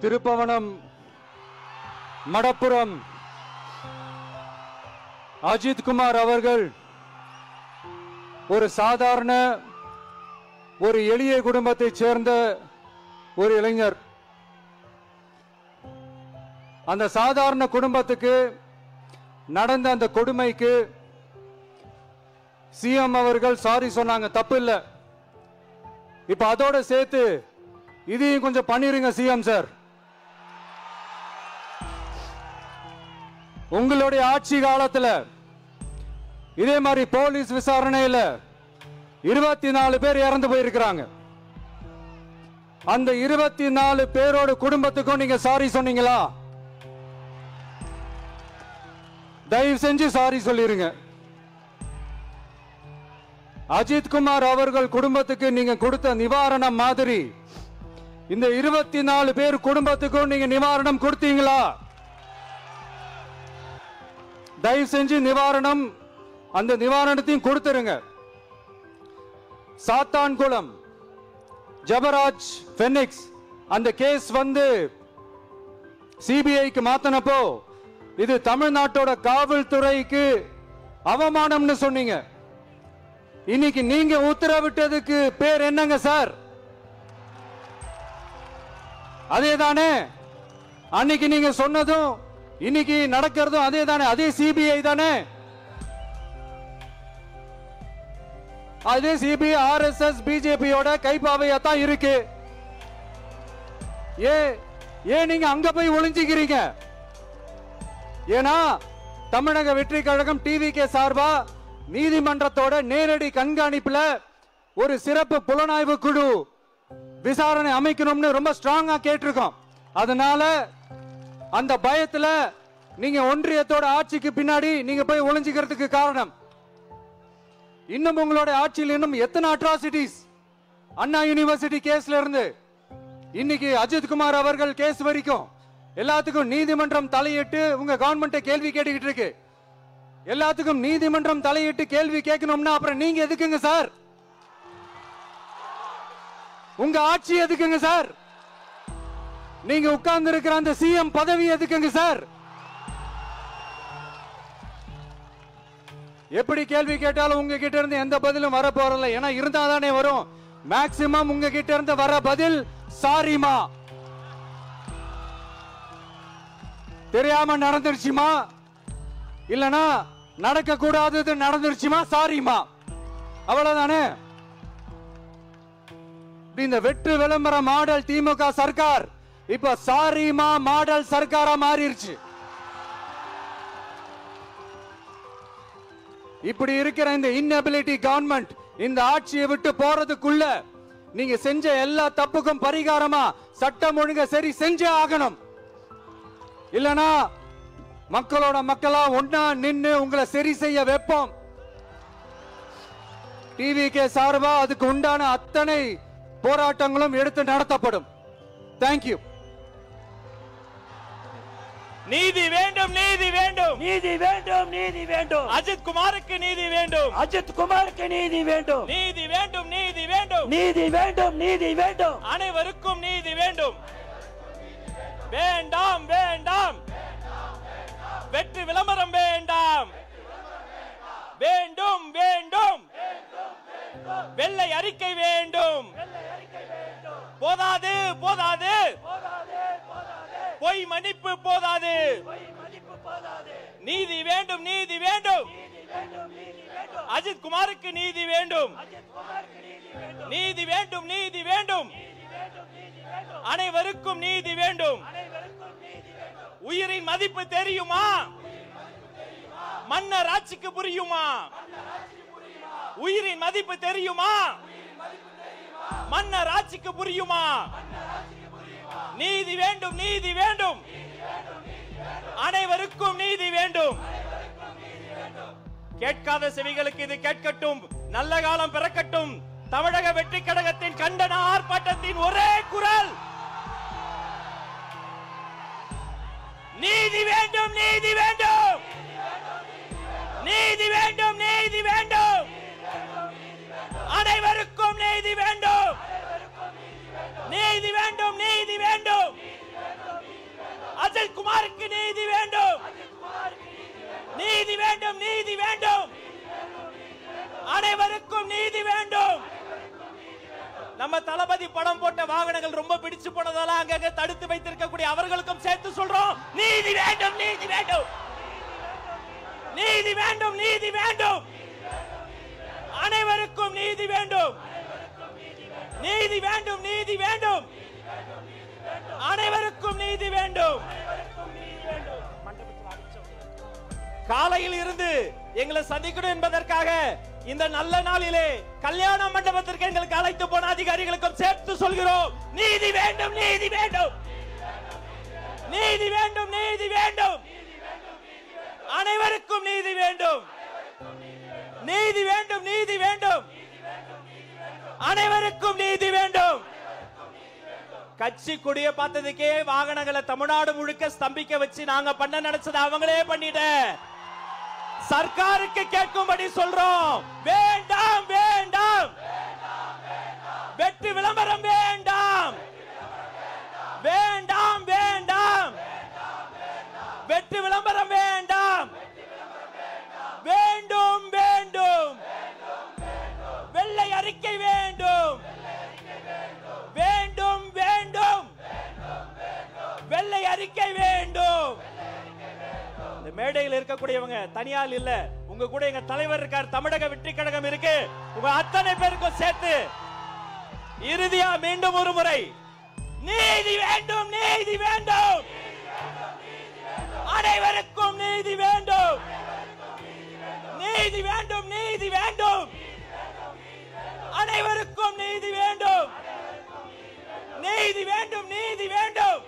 திருப்பவனம் மடப்புரம் அஜித் குமார் அவர்கள் ஒரு சாதாரண ஒரு எளிய குடும்பத்தைச் சேர்ந்த ஒரு இளைஞர். அந்த சாதாரண குடும்பத்துக்கு நடந்த அந்த கொடுமைக்கு சிஎம் அவர்கள் சாரி சொன்னாங்க, தப்பு இல்லை. இப்ப அதோட சேர்த்து இதையும் கொஞ்சம் பண்ணிருங்க சிஎம் சார். உங்களுடைய ஆட்சி காலத்துல இதே மாதிரி போலீஸ் விசாரணையில 24 பேர் இறந்து போயிருக்கிறாங்க. அந்த 24 பேரோட குடும்பத்துக்கும் நீங்க சாரி சொன்னீங்களா? தயவு செஞ்சு சாரி சொல்லிருங்க. அஜித் குமார் அவர்கள் குடும்பத்துக்கு நீங்க கொடுத்த நிவாரணம் மாதிரி இந்த 24 பேர் குடும்பத்துக்கும் நீங்க நிவாரணம் கொடுத்தீங்களா? தயவு செஞ்சு நிவாரணம், அந்த நிவாரணத்தையும் கொடுத்துருங்க. சாத்தான்குளம் ஜபராஜ் பெனிக்ஸ் அந்த கேஸ் வந்து சிபிஐக்கு மாத்தினப்போ இது தமிழ்நாட்டோட காவல்துறைக்கு அவமானம்னு சொன்னீங்க. இன்னைக்கு நீங்க உத்தரவிட்டதுக்கு பேர் என்னங்க சார்? அதேதானே அன்னைக்கு நீங்க சொன்னதும் இன்னைக்கு நடக்கிறதும் அதேதானே? அதே சிபிஐ தானே? அதே சிபிஐ ஆர்எஸ்எஸ் பிஜேபியோட கைப்பாவையாத்தான் இருக்கு. ஏன் நீங்க அங்க போய் ஒளிஞ்சுக்கிறீங்க? ஏன்னா தமிழக வெற்றி கழகம் டிவிகே சார்பா நீதிமன்றத்தோட நேரடி கண்காணிப்புல ஒரு சிறப்பு புலனாய்வு குழு விசாரணை அமைக்கணும்னு ரொம்ப ஸ்ட்ராங்கா கேட்டிருக்கோம். அதனால அந்த பயத்துல நீங்க ஒன்றியத்தோட ஆட்சிக்கு பின்னாடி நீங்க போய் ஒளிஞ்சுக்கிறதுக்கு காரணம். இன்னும் உங்களோட ஆட்சியில் இன்னும் எத்தனை அட்ராசிட்டிஸ், அண்ணா யூனிவர்சிட்டி கேஸ்ல இருந்து இன்னைக்கு அஜித் குமார் அவர்கள் கேஸ் வரைக்கும் எல்லாத்துக்கும் நீதிமன்றம் தலையிட்டு உங்க கவர்மெண்ட் கேள்வி கேட்டுக்கிட்டு இருக்கு. எல்லாத்துக்கும் நீதிமன்றம் தலையிட்டு கேள்வி கேட்கணும்னா அப்புறம் நீங்க எதுக்குங்க சார்? உங்க ஆட்சி எதுக்குங்க சார்? நீங்க உட்கார்ந்து இருக்கிற அந்த சிஎம் பதவி எதுக்குங்க சார்? எப்படி கேள்வி கேட்டாலும் உங்க கிட்ட இருந்து எந்த பதிலும் வர போறல. ஏன்னா இருந்தா தானே வரும். மேக்சிமம் உங்க கிட்ட இருந்து வர பதில் சாரிமா, தெரியாம நடந்துருச்சுமா, இல்லனா நடக்க கூடாதது நடந்துருச்சுமா, சாரிமா, அவ்வளவுதானே. இந்த வெற்று விளம்பர மாடல் திமுக சர்க்கார் இப்ப சாரிமா மாடல் சர்க்காரா மாறிடுச்சு. இப்படி இருக்கிற இந்த இன்எபிலிட்டி கவர்மெண்ட் இந்த ஆட்சியை விட்டு போறதுக்குள்ள நீங்க செஞ்ச எல்லா தப்புக்கும் பரிகாரமா சட்டம் ஒழுங்க சரி செஞ்சே ஆகணும். இல்லனா மக்களோட மக்களா ஒன்னா நின்னு உங்களை சரி செய்ய வைப்போம். டிவிகே சார்பா அதுக்கு உண்டான அத்தனை போராட்டங்களும் எடுத்து நடத்தப்படும். தேங்க்யூ. நீதி வேண்டும், நீதி வேண்டும், நீதி வேண்டும், நீதி வேண்டும். அஜித் குமாருக்கு நீதி வேண்டும், அஜித் குமாருக்கு நீதி வேண்டும், நீதி வேண்டும், நீதி வேண்டும், நீதி வேண்டும், நீதி வேண்டும். அனைவருக்கும் நீதி வேண்டும். வேண்டாம் வேண்டாம், வெற்றி விளம்பரம் வேண்டாம். வேண்டும் வேண்டும், வெள்ளை அறிக்கை வேண்டும். போதாது போதாது, பொய் மன்னிப்பு போதாது. நீதி வேண்டும், நீதி வேண்டும். அஜித் குமாருக்கு நீதி வேண்டும், நீதி வேண்டும், நீதி வேண்டும். அனைவருக்கும் நீதி வேண்டும். உயிரின் மதிப்பு தெரியுமா? மன்னர் ஆட்சிக்கு புரியுமா? உயிரின் மதிப்பு தெரியுமா? மன்னர் ஆட்சிக்கு புரியுமா? நீதி வேண்டும், நீதி வேண்டும். அனைவருக்கும் நீதி வேண்டும். கேட்காத செவிகளுக்கு இது கேட்கட்டும். நல்ல காலம் பிறக்கட்டும். தமிழக வெற்றி கழகத்தின் கண்டன ஆர்ப்பாட்டத்தின் ஒரே குரல் நீதி வேண்டும், நீதி வேண்டும், நீதி வேண்டும், நீதி வேண்டும். அனைவருக்கும் நீதி வேண்டும், நீதி வேண்டும், நீதி வேண்டும். குமாருக்கு நீதி வேண்டும், நீதி வேண்டும், நீதி வேண்டும், அனைவருக்கும் நீதி வேண்டும். நம்ம தளபதி படம் போட்ட வாகனங்கள் ரொம்ப பிடிச்சு போனதால அங்க தடுத்து வைத்திருக்கக்கூடிய அவர்களுக்கும் சேர்த்து சொல்றோம், நீதி வேண்டும், நீதி வேண்டும், நீதி வேண்டும், நீதி வேண்டும், அனைவருக்கும் நீதி வேண்டும், நீதி வேண்டும், நீதி வேண்டும், அனைவருக்கும் நீதி வேண்டும். காலையில் இருந்து எங்களை சந்திக்கணும் என்பதற்காக இந்த நல்ல நாளிலே கல்யாண மண்டபத்திற்கு எங்களுக்கு அழைத்து போன அதிகாரிகளுக்கும் சேர்த்து சொல்கிறோம், நீதி வேண்டும், நீதி வேண்டும், நீதி வேண்டும், நீதி வேண்டும், அனைவருக்கும் நீதி வேண்டும், நீதி வேண்டும், நீதி வேண்டும், அனைவருக்கும் நீதி வேண்டும். கட்சி கொடிய பார்த்ததுக்கே வாகனங்களை தமிழ்நாடு முழுக்க ஸ்தம்பிக்க வச்சு நாங்க பண்ண நினைச்சது அவங்களே பண்ணிட்ட. சர்க்காருக்கு கேட்கும்படி சொல்றோம், வேண்டாம், வேண்டாம், வெற்றி விளம்பரம் வேண்டாம், வேண்டாம், வேண்டாம், வெற்றி விளம்பரம் வேண்டாம், வேண்டும், வேண்டும், வெள்ளை அறிக்கை வேண்டும், வேண்டும், வேண்டும், வெள்ளை அறிக்கை வேண்டும். இந்த மேடையில் இருக்கக்கூடியவங்க தனியால் இல்ல, உங்க கூட எங்க தலைவர் இருக்கார், தமிழக வெற்றி கழகம் இருக்கு, உங்க அத்தனை பேருக்கும் சேர்த்து இறுதியா மீண்டும் ஒரு முறை நீதி வேண்டும், நீதி வேண்டும், அனைவருக்கும் நீதி வேண்டும், நீதி வேண்டும், நீதி வேண்டும், அனைவருக்கும் நீதி வேண்டும், நீதி வேண்டும், நீதி வேண்டும்,